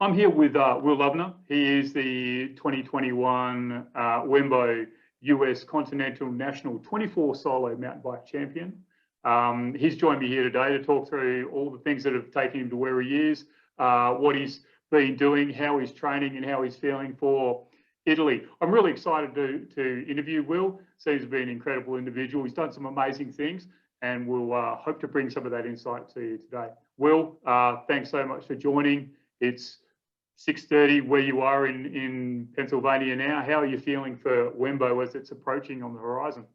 I'm here with Will Loevner. He is the 2021 WEMBO US Continental National 24 Solo Mountain Bike Champion. He's joined me here today to talk through all the things that have taken him to where he is, what he's been doing, how he's training and how he's feeling for Italy. I'm really excited to interview Will. Seems to be an incredible individual. He's done some amazing things and we'll hope to bring some of that insight to you today. Will, thanks so much for joining. It's 6:30 where you are in Pennsylvania now. How are you feeling for WEMBO as it's approaching on the horizon?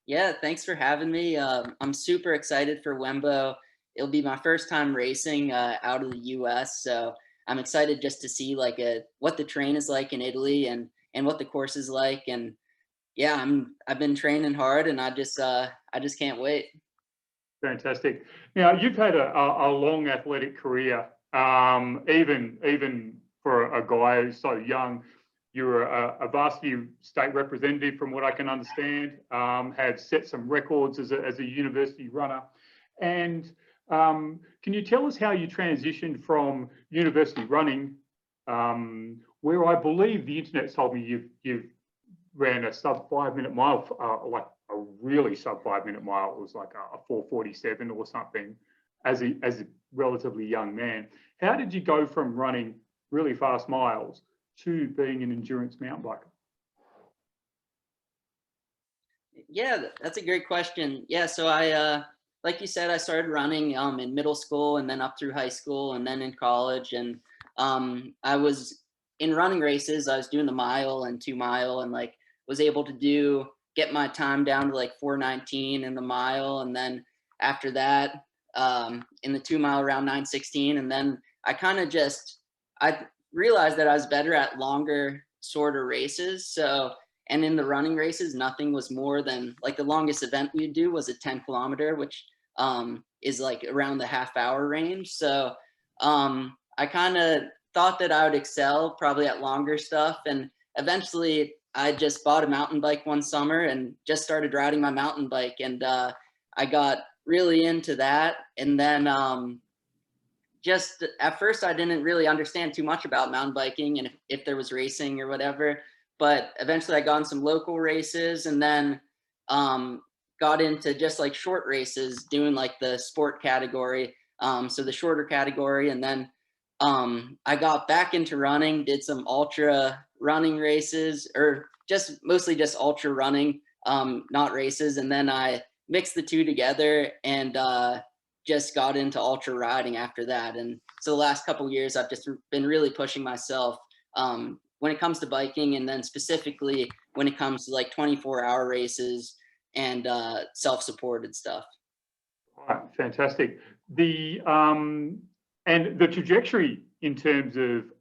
Yeah, thanks for having me. I'm super excited for WEMBO. It'll be my first time racing out of the US, so I'm excited just to see like what the terrain is like in Italy and what the course is like. And yeah, I've been training hard, and I just can't wait. Fantastic. Now you've had a long athletic career. Even for a guy who's so young, you were a varsity state representative, from what I can understand. Have set some records as a university runner. And can you tell us how you transitioned from university running, where I believe the internet told me you've ran a sub 5-minute mile, like a really sub 5-minute mile. It was like a 4:47 or something, as a relatively young man. How did you go from running really fast miles to being an endurance mountain biker? Yeah, that's a great question. Yeah, so like you said, I started running in middle school and then up through high school and then in college. And I was in running races. I was doing the mile and 2 mile, and like was able to get my time down to like 4:19 in the mile, and then after that in the 2 mile around 9:16. And then I realized that I was better at longer, shorter races. So, and in the running races, nothing was more than like the longest event we'd do was a 10 kilometer, which is like around the half-hour range. So I kind of thought that I would excel probably at longer stuff. And eventually I just bought a mountain bike one summer and just started riding my mountain bike. And I got really into that. And then just at first I didn't really understand too much about mountain biking and if there was racing or whatever, but eventually I got on some local races, and then got into just like short races, doing like the sport category, so the shorter category. And then I got back into running, did some ultra running races, or just mostly just ultra running, not races. And then I mixed the two together and just got into ultra riding after that. And so the last couple of years, I've just been really pushing myself when it comes to biking, and then specifically when it comes to like 24-hour races and self-supported stuff. All right, fantastic. And the trajectory in terms of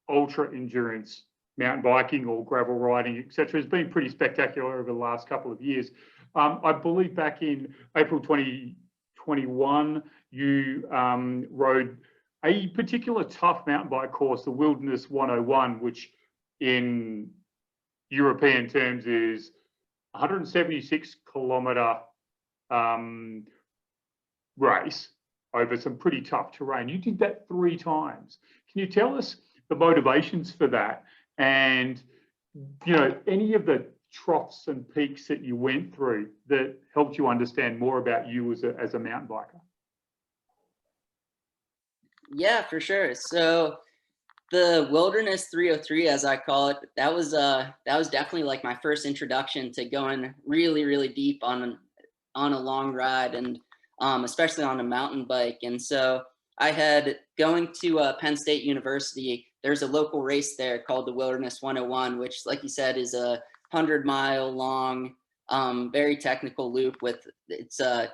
ultra endurance mountain biking or gravel riding, etc., has been pretty spectacular over the last couple of years. I believe back in April 2021, you rode a particular tough mountain bike course, the Wilderness 101, which in European terms is 176-kilometer race over some pretty tough terrain. You did that 3 times. Can you tell us the motivations for that, and any of the troughs and peaks that you went through that helped you understand more about you as a mountain biker? Yeah, for sure. So the Wilderness 303, as I call it, that was definitely like my first introduction to going really, really deep on a long ride, and especially on a mountain bike. And so I had going to Penn State University. There's a local race there called the Wilderness 101, which, like you said, is a 100-mile long, very technical loop with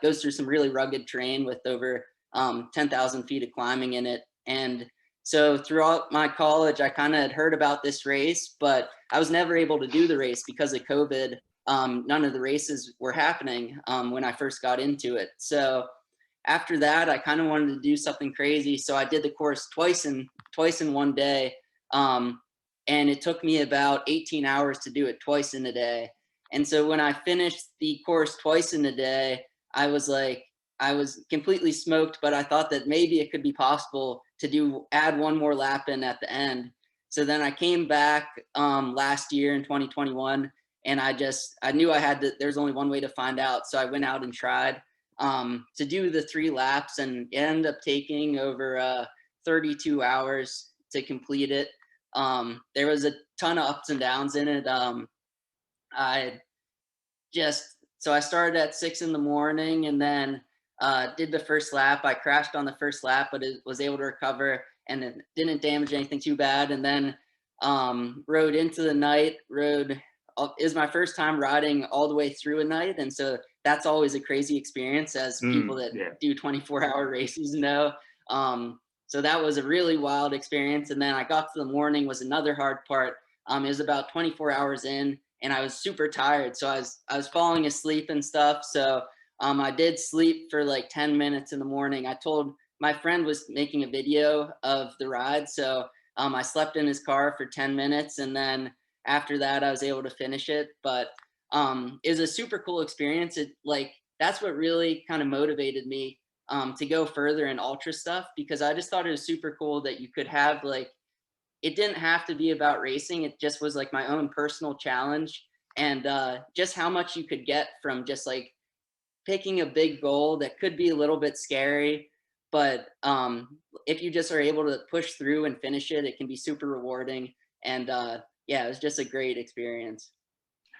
goes through some really rugged terrain with over 10,000 feet of climbing in it. And so throughout my college, I kind of had heard about this race, but I was never able to do the race because of COVID. None of the races were happening when I first got into it. So after that, I kind of wanted to do something crazy. So I did the course twice in one day. And it took me about 18 hours to do it twice in a day. And so when I finished the course twice in a day, I was completely smoked, but I thought that maybe it could be possible add one more lap in at the end. So then I came back last year in 2021, and I knew I had to, there's only one way to find out. So I went out and tried to do the 3 laps, and it ended up taking over 32 hours to complete it. There was a ton of ups and downs in it. I so I started at 6 in the morning, and then did the first lap. I crashed on the first lap, but it was able to recover, and it didn't damage anything too bad. And then rode into the night. Is my first time riding all the way through a night, and so that's always a crazy experience, as people that do 24-hour races know. So that was a really wild experience. And then I got to the morning, was another hard part. It was about 24 hours in, and I was super tired, so I was falling asleep and stuff. So I did sleep for like 10 minutes in the morning. I told my friend was making a video of the ride, so I slept in his car for 10 minutes, and then after that I was able to finish it. But it was a super cool experience. That's what really kind of motivated me to go further in ultra stuff, because I just thought it was super cool that you could have, like, it didn't have to be about racing. It just was like my own personal challenge, and just how much you could get from just like picking a big goal that could be a little bit scary, but if you just are able to push through and finish it, it can be super rewarding. And yeah, it was just a great experience.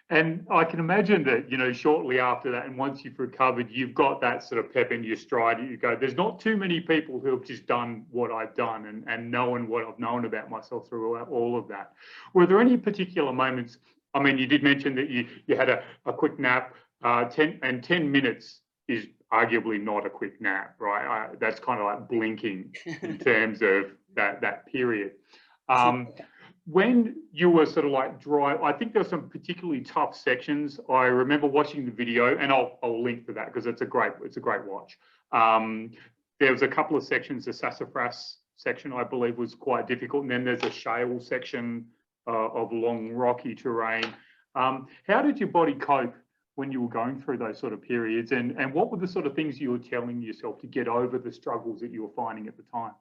And I can imagine that, you know, shortly after that, and once you've recovered, you've got that sort of pep in your stride. You go, there's not too many people who have just done what I've done and known what I've known about myself through all of that. Were there any particular moments? I mean, you did mention that you had a quick nap, 10 minutes is arguably not a quick nap, right? That's kind of like blinking in terms of that period. When you were sort of like dry, I think there's some particularly tough sections. I remember watching the video, and I'll link to that because it's a great watch. There was a couple of sections. The sassafras section, I believe, was quite difficult, and then there's a shale section of long rocky terrain. How did your body cope when you were going through those sort of periods, and what were the sort of things you were telling yourself to get over the struggles that you were finding at the time?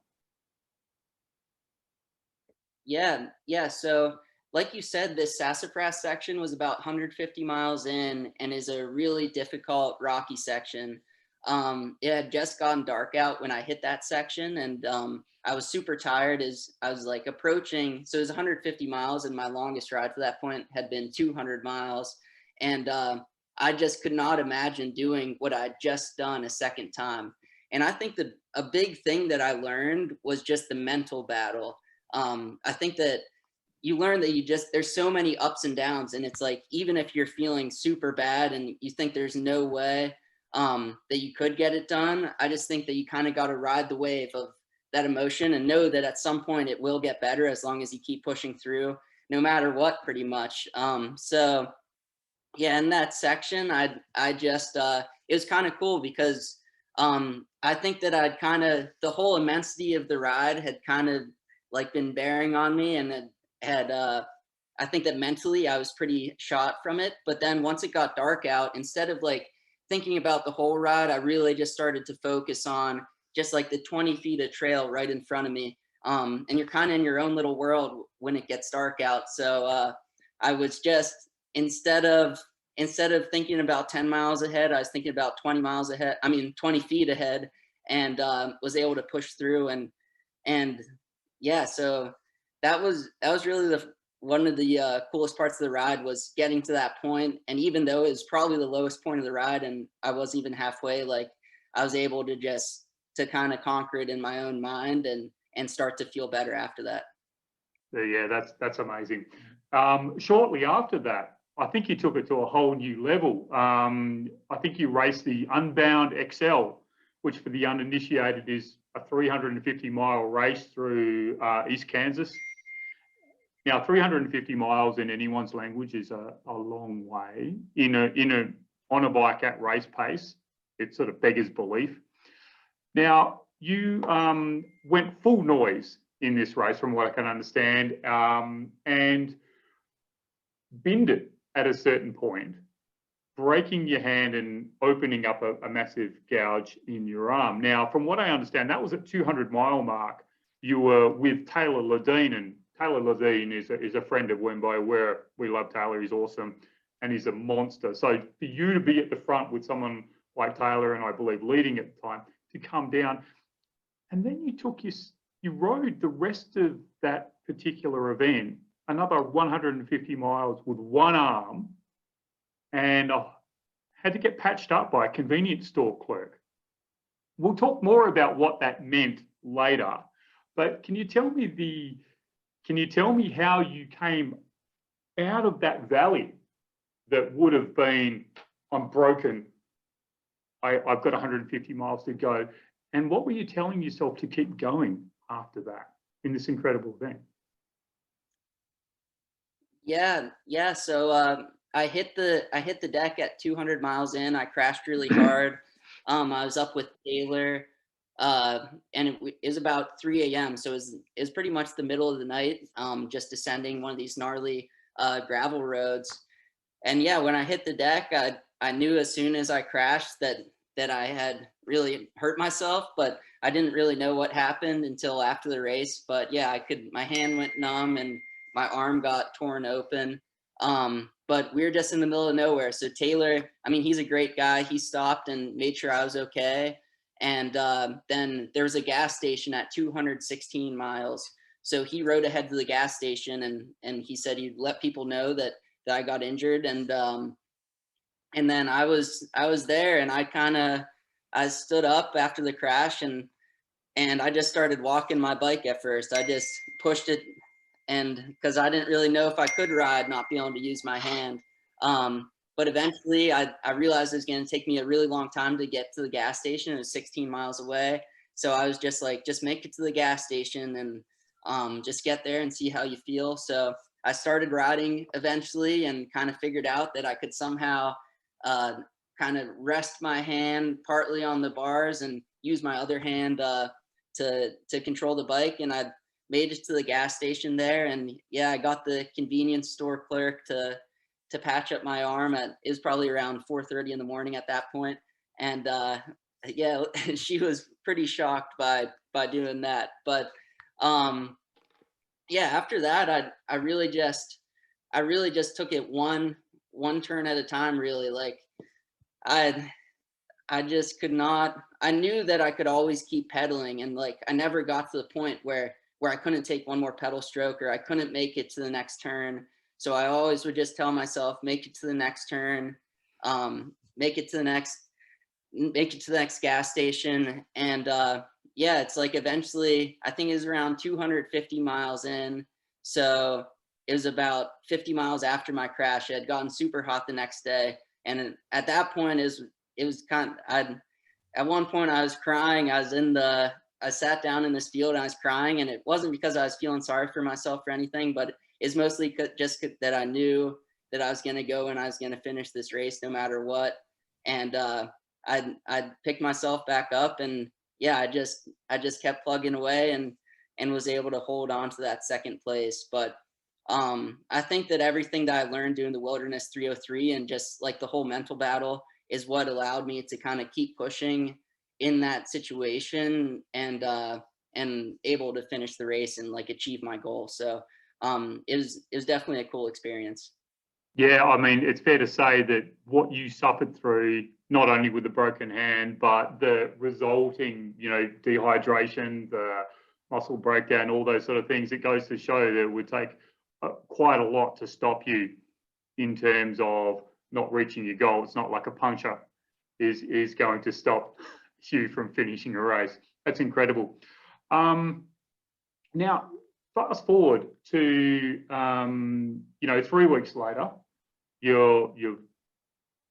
Yeah. So like you said, this sassafras section was about 150 miles in, and is a really difficult rocky section. It had just gotten dark out when I hit that section, and I was super tired as I was like approaching. So it was 150 miles, and my longest ride to that point had been 200 miles. And I just could not imagine doing what I'd just done a second time. And I think that a big thing that I learned was just the mental battle. I think that you learn that there's so many ups and downs, and it's like, even if you're feeling super bad and you think there's no way that you could get it done, I just think that you kind of got to ride the wave of that emotion and know that at some point it will get better, as long as you keep pushing through, no matter what, pretty much. So yeah, in that section, I just it was kind of cool, because I think that the whole immensity of the ride had kind of like been bearing on me, and it had I think that mentally I was pretty shot from it. But then once it got dark out, instead of like thinking about the whole ride, I really just started to focus on just like the 20 feet of trail right in front of me. And you're kind of in your own little world when it gets dark out. So I was just, instead of thinking about 10 miles ahead, I was thinking about 20 miles ahead. I mean, 20 feet ahead, and was able to push through. And yeah, so that was really one of the coolest parts of the ride, was getting to that point. And even though it was probably the lowest point of the ride, and I wasn't even halfway, like, I was able to kind of conquer it in my own mind, and start to feel better after that. Yeah, that's amazing. Shortly after that, I think you took it to a whole new level. I think you raced the Unbound XL, which for the uninitiated is a 350-mile race through East Kansas. Now, 350 miles in anyone's language is a long way. On a bike at race pace, it sort of beggars belief. Now, you went full noise in this race, from what I can understand, and binned it at a certain point, breaking your hand and opening up a massive gouge in your arm. Now, from what I understand, that was at 200-mile mark. you were with Taylor Ledeen, and Taylor Ledeen is a friend of WEMBO. Where we love Taylor, he's awesome, and he's a monster. So for you to be at the front with someone like Taylor, and I believe leading at the time, to come down, and then you rode the rest of that particular event, another 150 miles with one arm, and I had to get patched up by a convenience store clerk. We'll talk more about what that meant later, but can you tell me how you came out of that valley that would have been, I'm broken, I've got 150 miles to go, and what were you telling yourself to keep going after that in this incredible event? Yeah. So I hit the deck at 200 miles in. I crashed really hard. I was up with Taylor, and it was about 3 a.m. So it was pretty much the middle of the night, just descending one of these gnarly gravel roads. And yeah, when I hit the deck, I knew as soon as I crashed that I had really hurt myself, but I didn't really know what happened until after the race. But yeah, my hand went numb and my arm got torn open. But we were just in the middle of nowhere. So Taylor, I mean, he's a great guy. He stopped and made sure I was okay. And then there was a gas station at 216 miles. So he rode ahead to the gas station and he said he'd let people know that I got injured. And then I was there, and I stood up after the crash, and I just started walking my bike at first. I just pushed it, and because I didn't really know if I could ride, not being able to use my hand. But eventually I realized it was going to take me a really long time to get to the gas station. It was 16 miles away. So I was just like, just make it to the gas station and just get there and see how you feel. So I started riding eventually and kind of figured out that I could somehow kind of rest my hand partly on the bars and use my other hand to control the bike. And I made it to the gas station there, and yeah, I got the convenience store clerk to patch up my arm. It was probably around 4:30 in the morning at that point, and yeah, she was pretty shocked by doing that. But yeah, after that, I really just took it one turn at a time. Really, like I just could not. I knew that I could always keep pedaling, and like I never got to the point where I couldn't take one more pedal stroke or I couldn't make it to the next turn. So I always would just tell myself, make it to the next turn, make it to the next gas station. And yeah, it's like eventually, I think it was around 250 miles in. So it was about 50 miles after my crash. It had gotten super hot the next day. And at that point, it was kind of, at one point I was crying. I sat down in this field and I was crying, and it wasn't because I was feeling sorry for myself or anything, but it's mostly just that I knew that I was going to go and I was going to finish this race no matter what. And I picked myself back up, and yeah, I just kept plugging away and was able to hold on to that second place. But I think that everything that I learned doing the Wilderness 303 and just like the whole mental battle is what allowed me to kind of keep pushing in that situation and able to finish the race and like achieve my goal. So it was definitely a cool experience. Yeah, I mean, it's fair to say that what you suffered through, not only with the broken hand, but the resulting, dehydration, the muscle breakdown, all those sort of things, it goes to show that it would take quite a lot to stop you in terms of not reaching your goal. It's not like a puncture is going to stop you from finishing a race. That's incredible. Now, fast forward to 3 weeks later, you're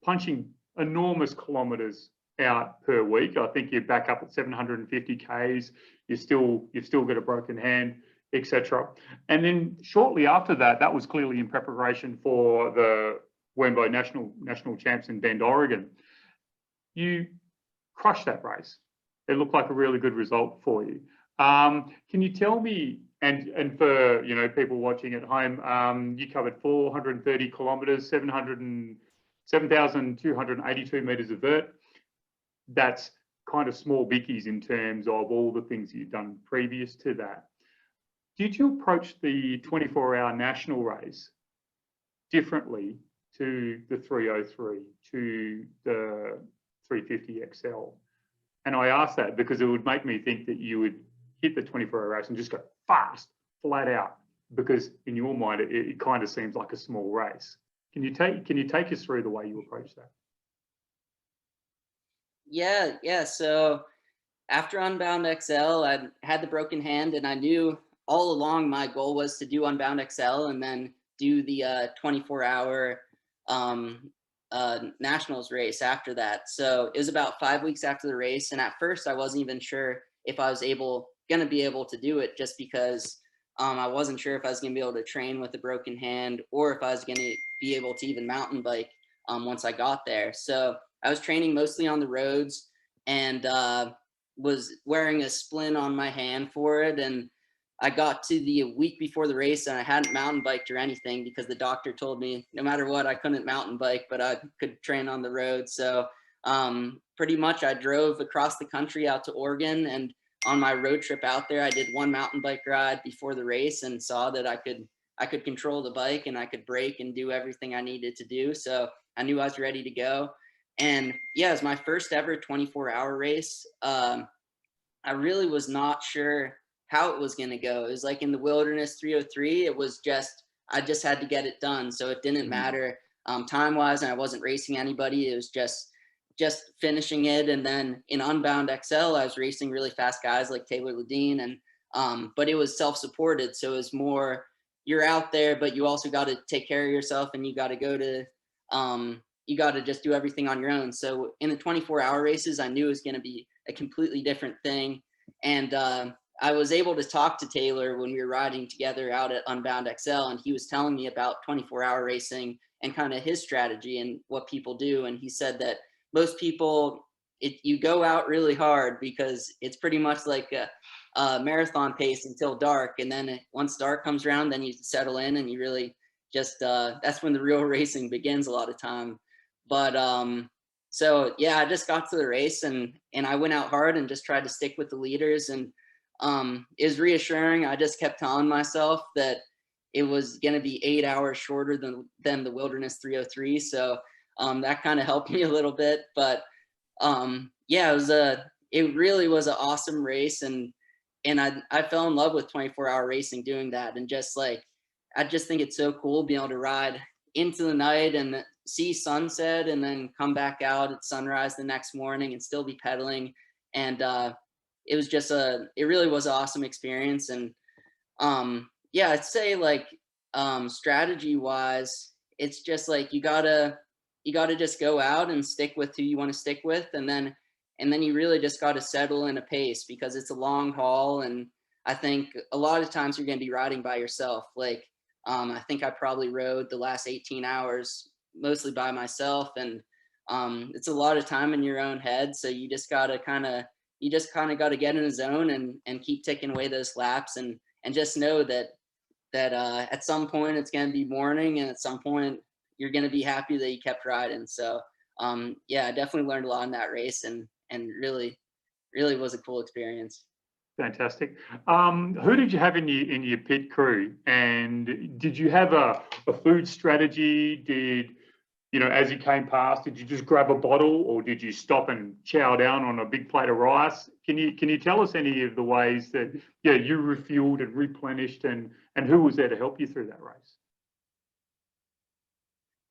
punching enormous kilometers out per week. I think you're back up at 750 Ks. You've still got a broken hand, etc. And then shortly after that, that was clearly in preparation for the WEMBO national champs in Bend, Oregon. You crushed that race. It looked like a really good result for you. Can you tell me, and for people watching at home, you covered 430 kilometers, 7,282 meters of vert. That's kind of small bickies in terms of all the things you've done previous to that. Did you approach the 24-hour national race differently to the 303, to the 350 XL? And I ask that because it would make me think that you would hit the 24-hour race and just go fast, flat out, because in your mind, it kind of seems like a small race. Can you take us through the way you approach that? Yeah. So after Unbound XL, I had the broken hand, and I knew all along my goal was to do Unbound XL and then do the 24-hour nationals race after that. So it was about 5 weeks after the race, and at first I wasn't even sure if I was gonna be able to do it, just because I wasn't sure if I was gonna be able to train with a broken hand, or if I was gonna be able to even mountain bike once I got there. So I was training mostly on the roads, and was wearing a splint on my hand for it. And I got to the week before the race, and I hadn't mountain biked or anything because the doctor told me no matter what, I couldn't mountain bike, but I could train on the road. So pretty much I drove across the country out to Oregon, and on my road trip out there, I did one mountain bike ride before the race and saw that I could control the bike and I could brake and do everything I needed to do. So I knew I was ready to go. And yeah, it was my first ever 24-hour race. I really was not sure how it was going to go. It was like in the Wilderness 303, it was just, I just had to get it done. So it didn't matter time-wise, and I wasn't racing anybody. It was just finishing it. And then in Unbound XL, I was racing really fast guys like Taylor Ledeen, and but it was self-supported. So it was more, you're out there, but you also got to take care of yourself, and you got to go to, you got to just do everything on your own. So in the 24-hour races, I knew it was going to be a completely different thing. And I was able to talk to Taylor when we were riding together out at Unbound XL, and he was telling me about 24-hour racing and kind of his strategy and what people do. And he said that most people, you go out really hard because it's pretty much like a marathon pace until dark. And then once dark comes around, then you settle in and you really just, that's when the real racing begins a lot of time. But so yeah, I just got to the race, and I went out hard and just tried to stick with the leaders. And it was reassuring. I just kept telling myself that it was going to be 8 hours shorter than the Wilderness 303. So that kind of helped me a little bit. But yeah, it really was an awesome race, and I fell in love with 24-hour racing doing that. And just like, I just think it's so cool being able to ride into the night and see sunset, and then come back out at sunrise the next morning and still be pedaling. And it was just it really was an awesome experience. And yeah, I'd say like strategy wise, it's just like you gotta just go out and stick with who you want to stick with, and then you really just got to settle in a pace, because it's a long haul. And I think a lot of times you're going to be riding by yourself. Like I think I probably rode the last 18 hours mostly by myself, and it's a lot of time in your own head. So you just gotta kind of got to get in a zone and keep ticking away those laps, and just know that at some point it's going to be morning, and at some point you're going to be happy that you kept riding. So yeah, I definitely learned a lot in that race, and really was a cool experience. Fantastic. Who did you have in your pit crew, and did you have a food strategy? Did you know, as you came past, did you just grab a bottle, or did you stop and chow down on a big plate of rice? Can you tell us any of the ways that you refueled and replenished, and who was there to help you through that race?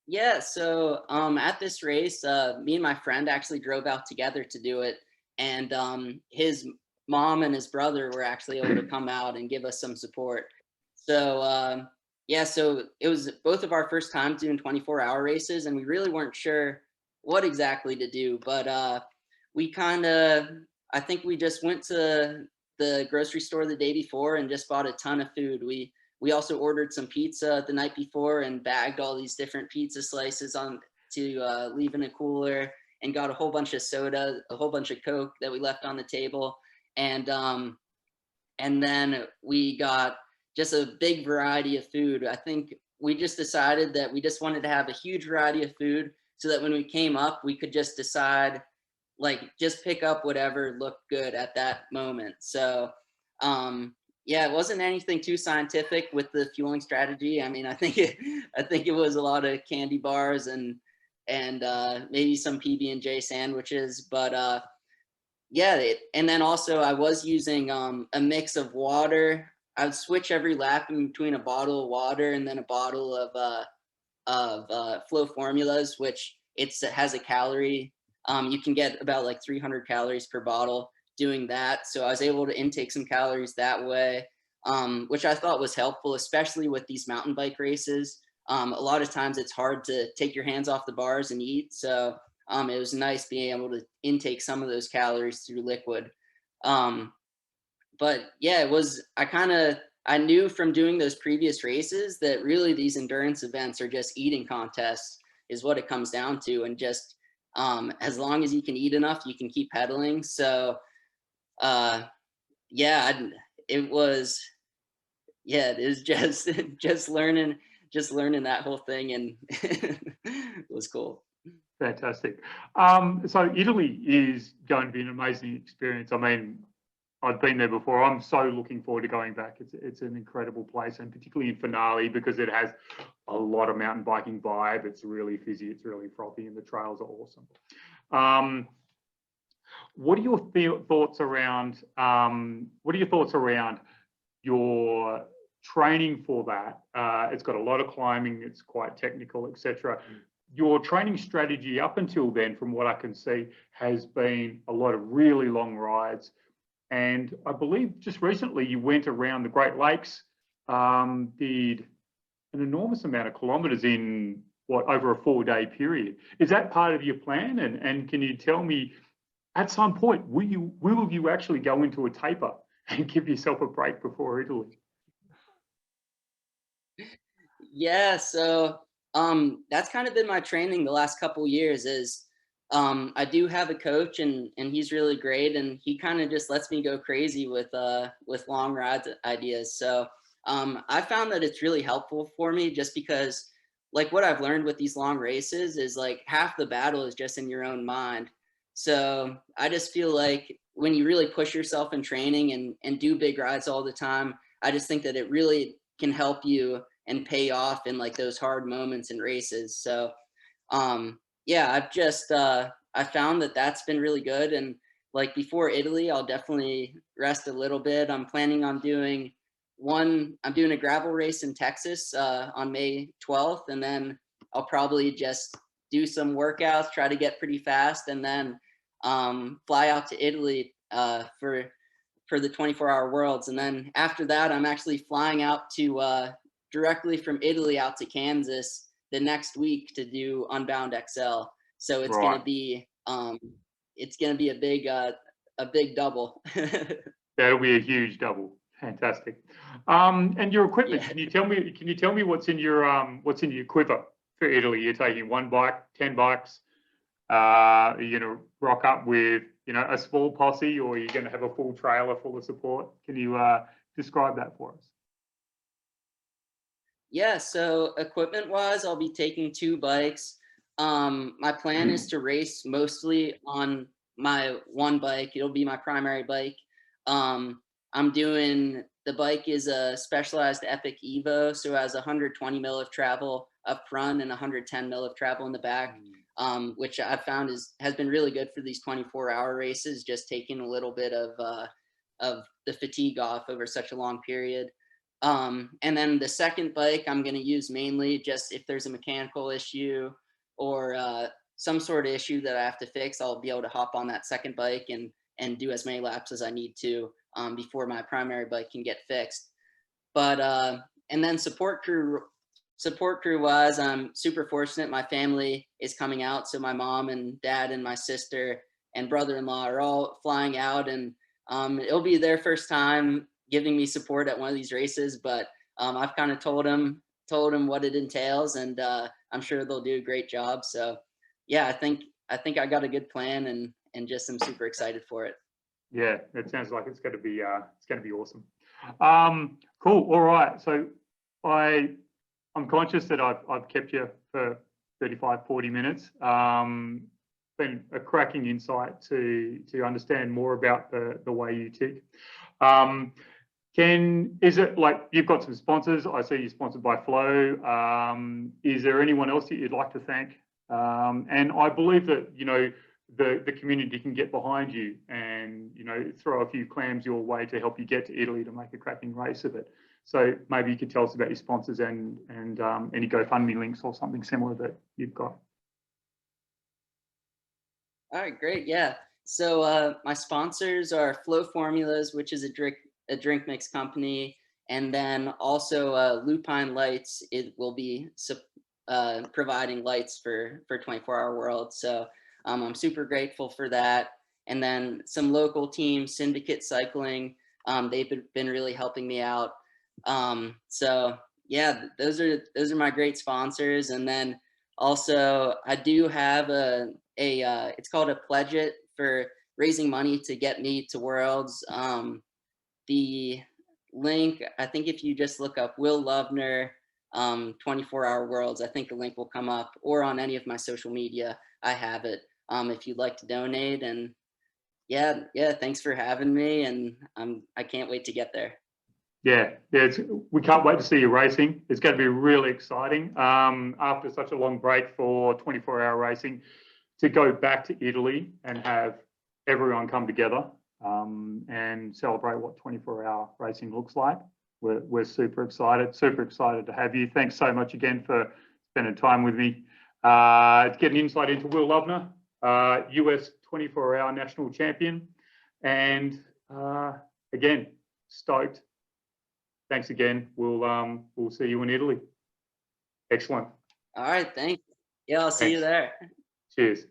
Yeah, so at this race, me and my friend actually drove out together to do it, and his mom and his brother were actually able to come out and give us some support. So yeah, so it was both of our first times doing 24-hour races, and we really weren't sure what exactly to do. But I think we just went to the grocery store the day before and just bought a ton of food. We also ordered some pizza the night before and bagged all these different pizza slices on to leave in a cooler, and got a whole bunch of soda, a whole bunch of Coke that we left on the table. And then we got just a big variety of food. I think we just decided that we just wanted to have a huge variety of food, so that when we came up, we could just decide like just pick up whatever looked good at that moment. So yeah, it wasn't anything too scientific with the fueling strategy. I mean, I think it was a lot of candy bars and maybe some PB&J sandwiches, but yeah, and then also I was using a mix of water. I would switch every lap in between a bottle of water and then a bottle of Flow formulas, which it has a calorie. You can get about like 300 calories per bottle doing that. So I was able to intake some calories that way, which I thought was helpful, especially with these mountain bike races. A lot of times it's hard to take your hands off the bars and eat. So it was nice being able to intake some of those calories through liquid. But yeah, it was, I knew from doing those previous races that really these endurance events are just eating contests is what it comes down to. And just as long as you can eat enough, you can keep pedaling. So yeah, it was, yeah, it was just, just learning that whole thing. And it was cool. Fantastic. So Italy is going to be an amazing experience. I mean, I've been there before. I'm so looking forward to going back. It's an incredible place, and particularly in Finale because it has a lot of mountain biking vibe. It's really fizzy, it's really frothy, and the trails are awesome. What are your thoughts around? What are your thoughts around your training for that? It's got a lot of climbing. It's quite technical, etc. Your training strategy up until then, from what I can see, has been a lot of really long rides. And I believe just recently you went around the Great Lakes, did an enormous amount of kilometres in what, over a 4-day period. Is that part of your plan? And can you tell me, at some point, will you actually go into a taper and give yourself a break before Italy? Yeah, so that's kind of been my training the last couple years is I do have a coach and he's really great and he kind of just lets me go crazy with long rides ideas. So I found that it's really helpful for me just because like what I've learned with these long races is like half the battle is just in your own mind. So I just feel like when you really push yourself in training and do big rides all the time, I just think that it really can help you and pay off in like those hard moments in races. So yeah, I've just I found that that's been really good. And like before Italy, I'll definitely rest a little bit. I'm planning on doing I'm doing a gravel race in Texas on May 12th, and then I'll probably just do some workouts, try to get pretty fast, and then fly out to Italy for the 24-hour Worlds. And then after that, I'm actually flying out to directly from Italy out to Kansas the next week to do Unbound XL. So it's Right. going to be a big double. That'll be a huge double. Fantastic. And your equipment, Yeah. can you tell me what's in your quiver for Italy? You're taking 1 bike, 10 bikes. Are you going to rock up with, a small posse, or are you going to have a full trailer full of support? Can you describe that for us? Yeah, so equipment wise, I'll be taking 2 bikes. My plan is to race mostly on my 1 bike. It'll be my primary bike. The bike is a specialized Epic Evo, so it has 120 mil of travel up front and 110 mil of travel in the back, which I've found has been really good for these 24-hour races, just taking a little bit of the fatigue off over such a long period. And then the second bike I'm going to use mainly just if there's a mechanical issue or some sort of issue that I have to fix, I'll be able to hop on that second bike and do as many laps as I need to before my primary bike can get fixed. But and then support crew wise, I'm super fortunate. My family is coming out, so my mom and dad and my sister and brother-in-law are all flying out, and it'll be their first time giving me support at one of these races. But I've kind of told them what it entails, and I'm sure they'll do a great job. So yeah, I think I got a good plan, and just I'm super excited for it. Yeah, it sounds like it's going to be awesome. Cool. All right. So I'm conscious that I've kept you for 35, 40 minutes. been a cracking insight to understand more about the way you tick. Is it like you've got some sponsors? I see you're sponsored by Flow. Is there anyone else that you'd like to thank? And I believe that, you know, the community can get behind you and, you know, throw a few clams your way to help you get to Italy to make a cracking race of it. So maybe you could tell us about your sponsors and any GoFundMe links or something similar that you've got. All right, great. Yeah. So my sponsors are Flow Formulas, which is a drink mix company, and then also Lupine Lights. It will be providing lights for 24-hour World. So I'm super grateful for that. And then some local teams, Syndicate Cycling. They've been really helping me out. So yeah, those are my great sponsors. And then also I do have it's called a Pledge It for raising money to get me to Worlds. The link, I think if you just look up Will Loevner 24-hour Worlds, I think the link will come up, or on any of my social media, I have it, if you'd like to donate. And yeah, thanks for having me, and I can't wait to get there. Yeah, we can't wait to see you racing. It's going to be really exciting. After such a long break for 24-hour racing, to go back to Italy and have everyone come together and celebrate what 24-hour racing looks like. We're super excited to have you. Thanks so much again for spending time with me. To get an insight into Will Loevner, US 24-hour national champion, and again, stoked. Thanks again. We'll see you in Italy. Excellent. All right, thanks. Yeah, I'll see you there. Cheers.